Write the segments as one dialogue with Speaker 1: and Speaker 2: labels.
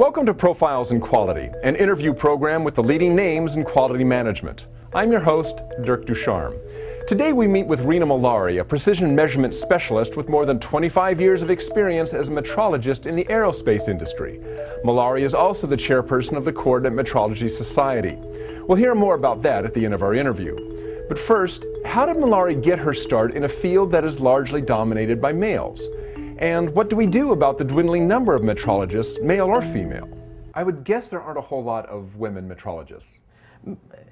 Speaker 1: Welcome to Profiles in Quality, an interview program with the leading names in quality management. I'm your host, Dirk Ducharme. Today we meet with Rina Molari, a precision measurement specialist with more than 25 years of experience as a metrologist in the aerospace industry. Molari is also the chairperson of the Coordinate Metrology Society. We'll hear more about that at the end of our interview. But first, how did Molari get her start in a field that is largely dominated by males? And what do we do about the dwindling number of metrologists, male or female? I would guess there aren't a whole lot of women metrologists.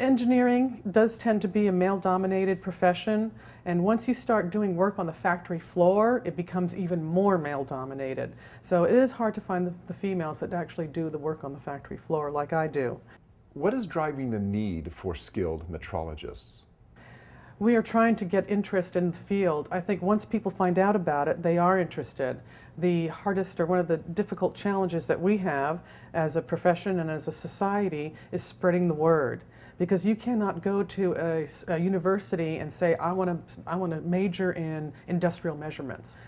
Speaker 2: Engineering does tend to be a male-dominated profession, and once you start doing work on the factory floor, it becomes even more male-dominated. So it is hard to find the females that actually do the work on the factory floor like I do.
Speaker 1: What is driving the need for skilled metrologists?
Speaker 2: We are trying to get interest in the field. I think once people find out about it, they are interested. The hardest, or one of the difficult challenges that we have as a profession and as a society, is spreading the word. Because you cannot go to a university and say, I want to major in industrial measurements.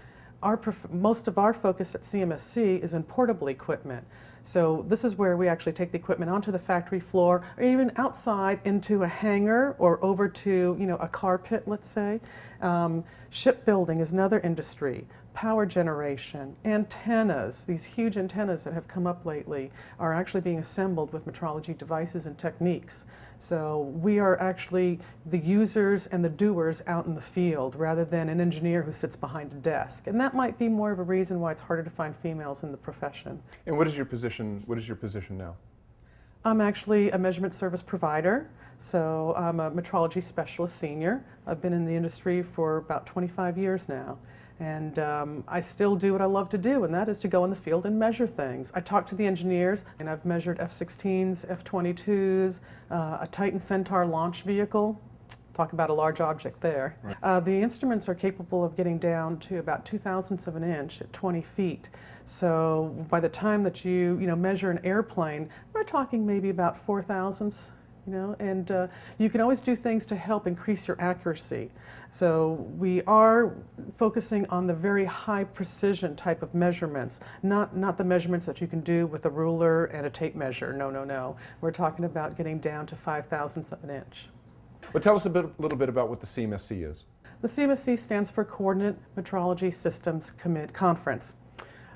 Speaker 2: Most of our focus at CMSC is in portable equipment. So this is where we actually take the equipment onto the factory floor, or even outside into a hangar or over to, a car pit, let's say. Shipbuilding is another industry. Power generation, antennas, these huge antennas that have come up lately are actually being assembled with metrology devices and techniques. So we are actually the users and the doers out in the field rather than an engineer who sits behind a desk. And that might be more of a reason why it's harder to find females in the profession.
Speaker 1: And what is your position now?
Speaker 2: I'm actually a measurement service provider. So I'm a metrology specialist senior. I've been in the industry for about 25 years now. And I still do what I love to do, and that is to go in the field and measure things. I talk to the engineers, and I've measured F-16s, F-22s, a Titan Centaur launch vehicle. Talk about a large object there. Right. The instruments are capable of getting down to about 2/1000 of an inch at 20 feet. So by the time that you measure an airplane, we're talking maybe about 4/1000. And you can always do things to help increase your accuracy. So we are focusing on the very high precision type of measurements, not the measurements that you can do with a ruler and a tape measure. No. We're talking about getting down to 5/1000 of an inch.
Speaker 1: Well, tell us a little bit about what the CMSC is.
Speaker 2: The CMSC stands for Coordinate Metrology Systems Conference.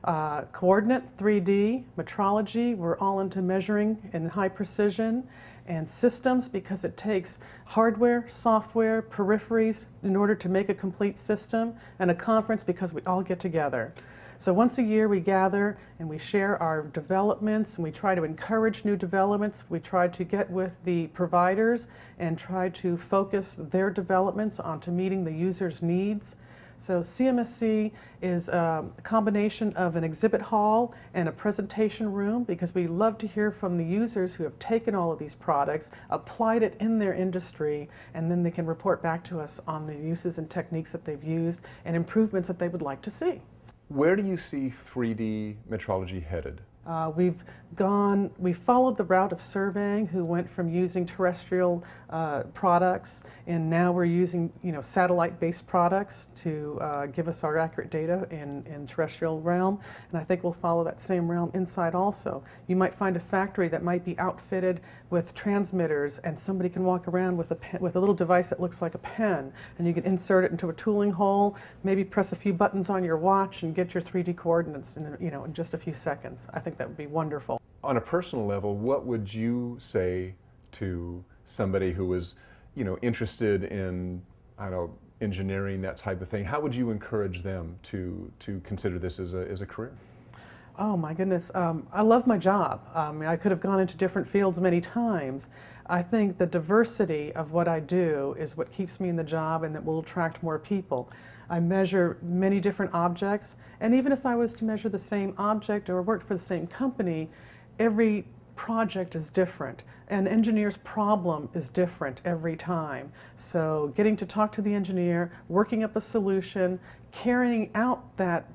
Speaker 2: Coordinate, 3D, metrology, we're all into measuring in high precision, and systems because it takes hardware, software, peripheries in order to make a complete system, and a conference because we all get together. So once a year we gather and we share our developments, and we try to encourage new developments. We try to get with the providers and try to focus their developments onto meeting the user's needs. So CMSC is a combination of an exhibit hall and a presentation room, because we love to hear from the users who have taken all of these products, applied it in their industry, and then they can report back to us on the uses and techniques that they've used and improvements that they would like to see.
Speaker 1: Where do you see 3D metrology headed?
Speaker 2: We've followed the route of surveying, who went from using terrestrial products, and now we're using satellite-based products to give us our accurate data in terrestrial realm, and I think we'll follow that same realm inside also. You might find a factory that might be outfitted with transmitters, and somebody can walk around with a little device that looks like a pen, and you can insert it into a tooling hole, maybe press a few buttons on your watch and get your 3D coordinates in just a few seconds. I think that would be wonderful.
Speaker 1: On a personal level, what would you say to somebody who was, interested in, engineering, that type of thing? How would you encourage them to consider this as a career?
Speaker 2: Oh my goodness, I love my job. I could have gone into different fields many times. I think the diversity of what I do is what keeps me in the job and that will attract more people. I measure many different objects, and even if I was to measure the same object or worked for the same company, every project is different. An engineer's problem is different every time. So getting to talk to the engineer, working up a solution, carrying out that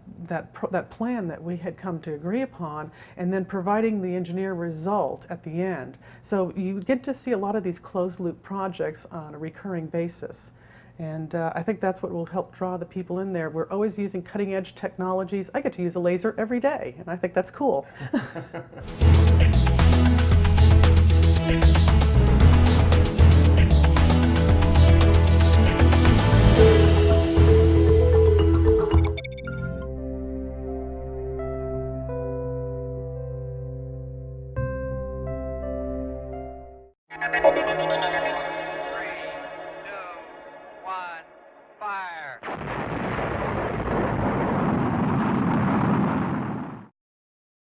Speaker 2: plan that we had come to agree upon, and then providing the engineer result at the end. So you get to see a lot of these closed-loop projects on a recurring basis. And I think that's what will help draw the people in there. We're always using cutting edge technologies. I get to use a laser every day, and I think that's cool.